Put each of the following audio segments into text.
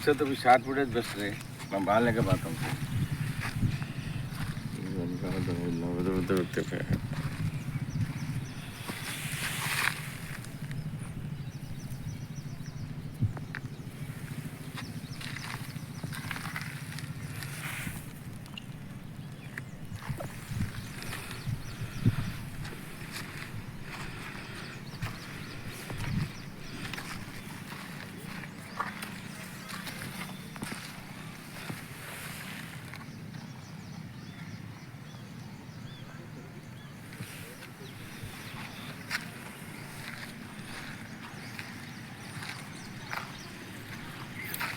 उससे तो भी शॉर्ट फुटेज बेस्ट रहे, मैं बाहर लेके पाता हूँ।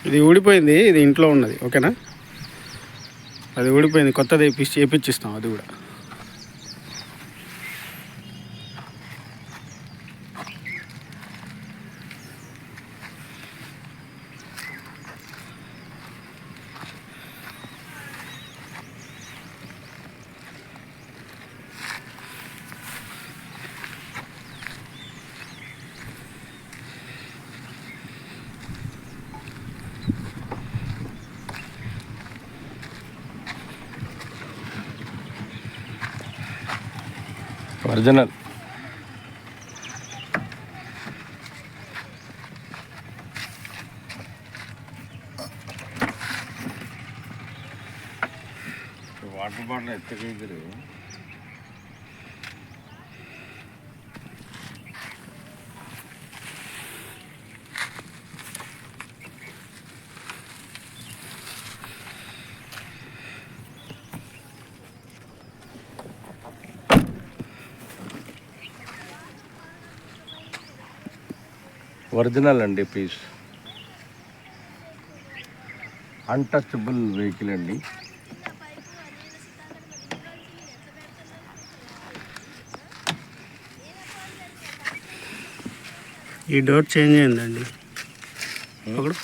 ఇది ఊడిపోయింది, ఇది ఇంట్లో ఉన్నది. ఓకేనా, అది ఊడిపోయింది, కొత్తది వేపించిస్తాం అది కూడా. ఒరిజినల్ వాటర్ బాటిల్ ఎత్తగైతే ఒరిజినల్ అండి పీస్. అన్టచబుల్ వెహికల్ అండి. ఈ డోర్ చేంజ్ అయిందండి, ఒకడు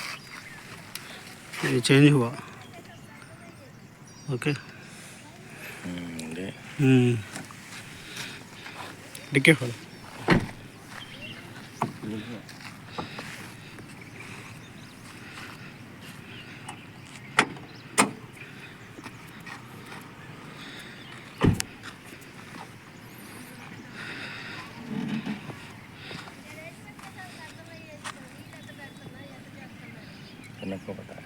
ఇది చేంజ్ హువా. ఓకే, డిక్కే खोलो. आपको पता है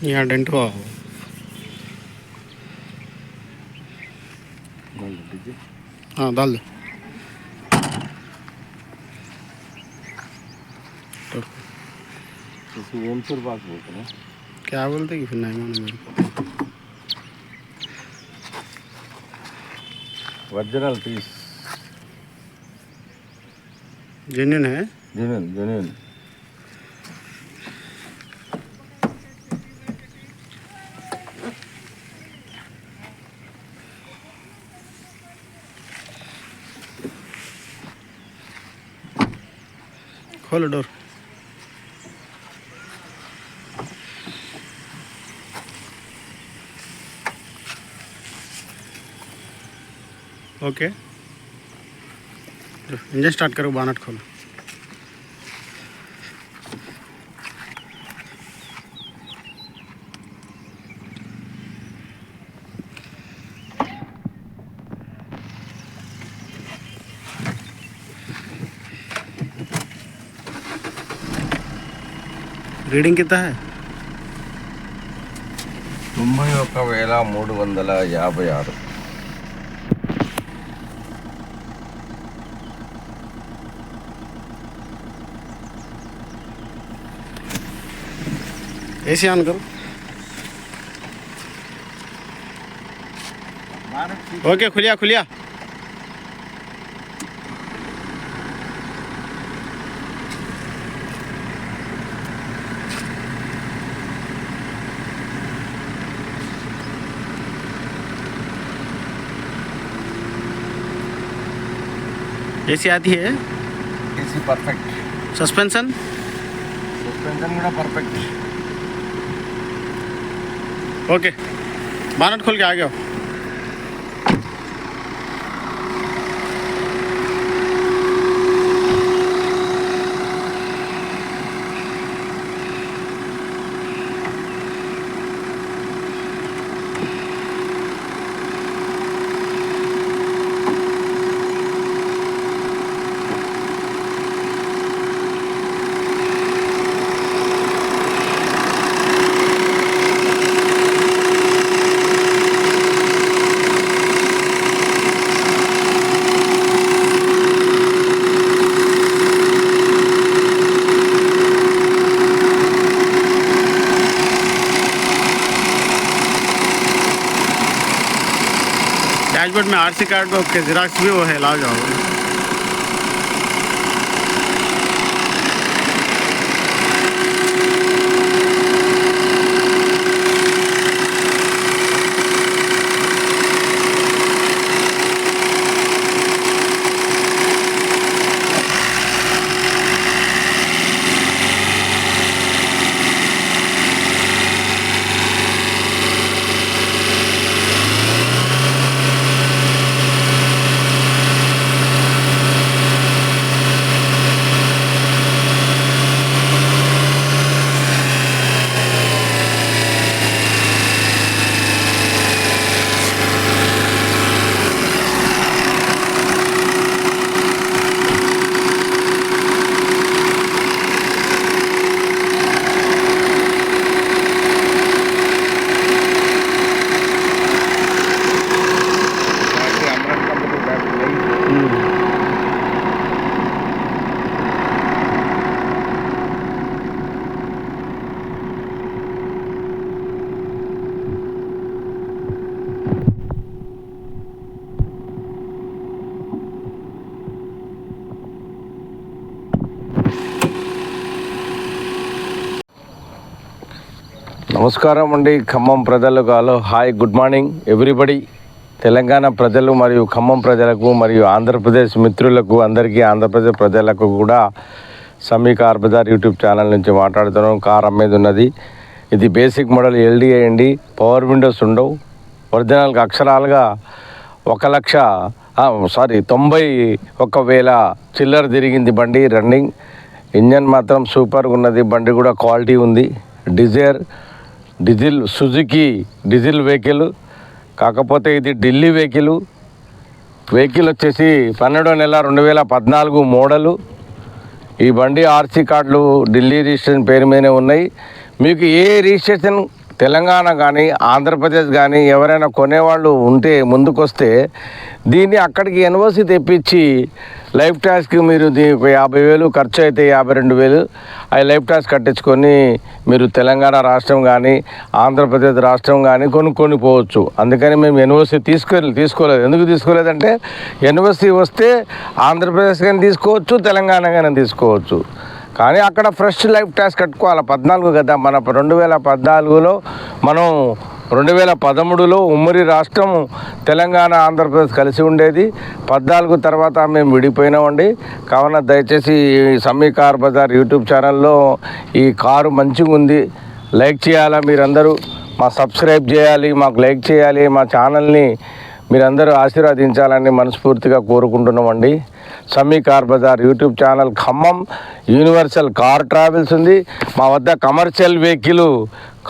यहाँ डेंट हुआ हो. हाँ डाल दो. बात बोलते हैं, क्या बोलते कि फिर नहीं माने मेरे को. ఒరిజినల్ పీస్, जेन्युइन है. జెన్యూన్. खोलो डोर. ओके, इंजन स्टार्ट करो, बानट खोलो. रीडिंग कितना है? 91,356. एसी ऑन करो. ओके, खुलिया खुलिया. एसी आती है. ఏసీ పర్ఫెక్ట్, సస్పెన్షన్ కూడా పర్ఫెక్ట్. ओके बानट खोल के आ गया हो। डैशबोर्ड में आरसी कार्ड के ज़ेरॉक्स भी वो है, ला जाओ। నమస్కారం అండి ఖమ్మం ప్రజలకు. Hello, hi, good morning everybody. Telangana ప్రజలు మరియు ఖమ్మం ప్రజలకు మరియు ఆంధ్రప్రదేశ్ మిత్రులకు అందరికీ, ఆంధ్రప్రదేశ్ ప్రజలకు కూడా సమీ కార్ బజార్ యూట్యూబ్ ఛానల్ నుంచి మాట్లాడుతున్నాం. కార్ అమ్మేది ఉన్నది. ఇది బేసిక్ మోడల్ ఎల్డీఐ అండి. పవర్ విండోస్ ఉండవు. ఒరిజినల్గా అక్షరాలుగా 91,000 చిల్లర తిరిగింది బండి. రన్నింగ్ ఇంజన్ మాత్రం సూపర్గా ఉన్నది. బండి కూడా క్వాలిటీ ఉంది. డీజిల్ సుజుకి డీజిల్ వెహికల్, కాకపోతే ఇది ఢిల్లీ వెహికల్ వచ్చేసి 12వ నెల 2014 మోడలు. ఈ బండి ఆర్సీ కార్డులు ఢిల్లీ రిజిస్ట్రేషన్ పేరు మీదనే ఉన్నాయి. మీకు ఏ రిజిస్ట్రేషన్ తెలంగాణ కానీ ఆంధ్రప్రదేశ్ కానీ ఎవరైనా కొనేవాళ్ళు ఉంటే ముందుకొస్తే దీన్ని అక్కడికి ఎన్ఓసి తెప్పించి లైఫ్ ట్యాక్స్కి మీరు దీనికి 50,000 ఖర్చు అయితే 52,000 అవి లైఫ్ ట్యాక్స్ కట్టించుకొని మీరు తెలంగాణ రాష్ట్రం కానీ ఆంధ్రప్రదేశ్ రాష్ట్రం కానీ కొనుక్కొని పోవచ్చు. అందుకని మేము ఎన్ఓసి తీసుకోలేదు. ఎందుకు తీసుకోలేదంటే ఎన్ఓసి వస్తే ఆంధ్రప్రదేశ్ కానీ తీసుకోవచ్చు, తెలంగాణ కానీ తీసుకోవచ్చు. కానీ అక్కడ ఫ్రెష్ లైఫ్ ట్యాక్స్ కట్టుకోవాలి. 14 కదా, మన 2014లో మనం 2013లో ఉమ్మడి రాష్ట్రం తెలంగాణ ఆంధ్రప్రదేశ్ కలిసి ఉండేది. 14 తర్వాత మేము విడిపోయినామండి. కావున దయచేసి సమీ కార్ బజార్ యూట్యూబ్ ఛానల్లో ఈ కారు మంచిగా ఉంది, లైక్ చేయాలా మీరందరూ, సబ్స్క్రైబ్ చేయాలి, మాకు లైక్ చేయాలి, మా ఛానల్ని మీరందరూ ఆశీర్వదించాలని మనస్ఫూర్తిగా కోరుకుంటున్నామండి. Sami car Bazaar YouTube channel. Khammam universal car travels ఉంది. మా వద్ద కమర్షియల్ వెహికల్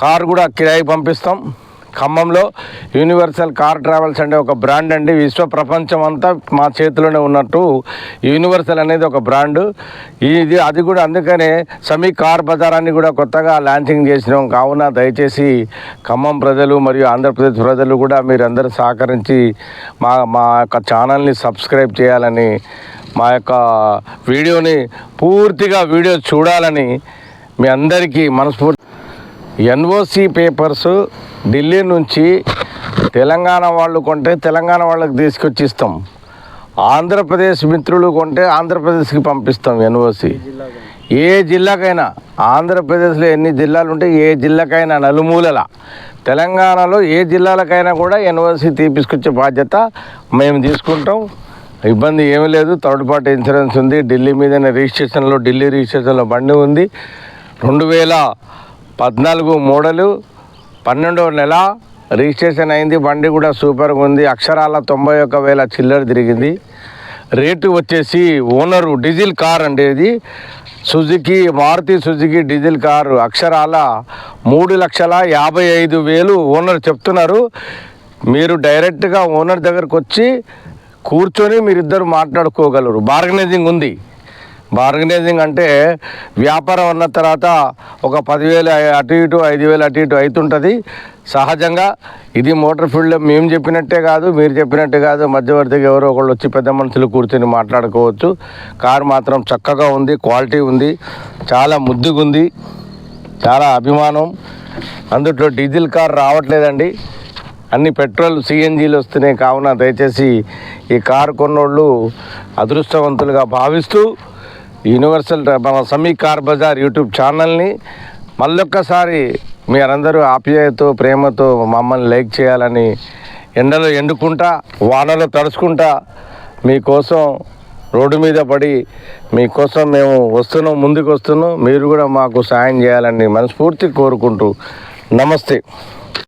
కార్ కూడా కిరాయి పంపిస్తాం. ఖమ్మంలో యూనివర్సల్ కార్ ట్రావెల్స్ అంటే ఒక బ్రాండ్ అండి. విశ్వ ప్రపంచం అంతా మా చేతిలోనే ఉన్నట్టు యూనివర్సల్ అనేది ఒక బ్రాండు. అది కూడా అందుకనే సమీ కార్ బజార్ అని కూడా కొత్తగా లాంచింగ్ చేసినాం. కావున దయచేసి ఖమ్మం ప్రజలు మరియు ఆంధ్రప్రదేశ్ ప్రజలు కూడా మీరందరూ సహకరించి మా యొక్క ఛానల్ని సబ్స్క్రైబ్ చేయాలని, మా యొక్క వీడియోని పూర్తిగా చూడాలని మీ అందరికీ మనస్ఫూర్తి. ఎన్ఓసి పేపర్స్ ఢిల్లీ నుంచి తెలంగాణ వాళ్ళు కొంటే తెలంగాణ వాళ్ళకి తీసుకొచ్చి ఇస్తాం. ఆంధ్రప్రదేశ్ మిత్రులు కొంటే ఆంధ్రప్రదేశ్కి పంపిస్తాం ఎన్ఓసి. ఏ జిల్లాకైనా, ఆంధ్రప్రదేశ్లో ఎన్ని జిల్లాలు ఉంటే ఏ జిల్లాకైనా నలుమూలల, తెలంగాణలో ఏ జిల్లాలకైనా కూడా ఎన్ఓసి తీసుకొచ్చే బాధ్యత మేము తీసుకుంటాం. ఇబ్బంది ఏమీ లేదు. థర్డ్ పార్టీ ఇన్సూరెన్స్ ఉంది. ఢిల్లీ మీదనే ఢిల్లీ రిజిస్ట్రేషన్లో బండి ఉంది. 2014 మోడలు, 12వ నెల రిజిస్ట్రేషన్ అయింది. బండి కూడా సూపర్గా ఉంది. అక్షరాల 91,000 చిల్లర తిరిగింది. రేటు వచ్చేసి ఓనరు డీజిల్ కార్ అండి, ఇది మారుతి సుజుకి డీజిల్ కారు. అక్షరాల 3,55,000 ఓనర్ చెప్తున్నారు. మీరు డైరెక్ట్గా ఓనర్ దగ్గరకు వచ్చి కూర్చొని మీరిద్దరు మాట్లాడుకోగలరు. బార్గనైజింగ్ ఉంది. బార్గనైజింగ్ అంటే వ్యాపారం అన్న తర్వాత ఒక 10,000 అటు ఇటు, 5,000 అటు ఇటు అవుతుంటుంది సహజంగా. ఇది మోటార్ ఫీల్డ్లో మేము చెప్పినట్టే కాదు, మీరు చెప్పినట్టే కాదు, మధ్యవర్తిగా ఎవరో ఒకళ్ళు వచ్చి పెద్ద మనుషులు కూర్చొని మాట్లాడుకోవచ్చు. కారు మాత్రం చక్కగా ఉంది, క్వాలిటీ ఉంది, చాలా ముద్దుగా ఉంది, చాలా అభిమానం. అందులో డీజిల్ కార్ రావట్లేదండి, అన్ని పెట్రోల్ సిఎన్జీలు వస్తున్నాయి. కావున దయచేసి ఈ కారు కొన్నోళ్ళు అదృష్టవంతులుగా భావిస్తూ యూనివర్సల్ మన సమీ కార్ బజార్ యూట్యూబ్ ఛానల్ని మళ్ళొక్కసారి మీరందరూ ఆప్యాయతో ప్రేమతో మమ్మల్ని లైక్ చేయాలని, ఎండలో ఎండుకుంటా వానలో తడుచుకుంటా మీకోసం రోడ్డు మీద పడి మీకోసం మేము ముందుకు వస్తున్నాం. మీరు కూడా మాకు సాయం చేయాలని మనస్ఫూర్తి కోరుకుంటూ నమస్తే.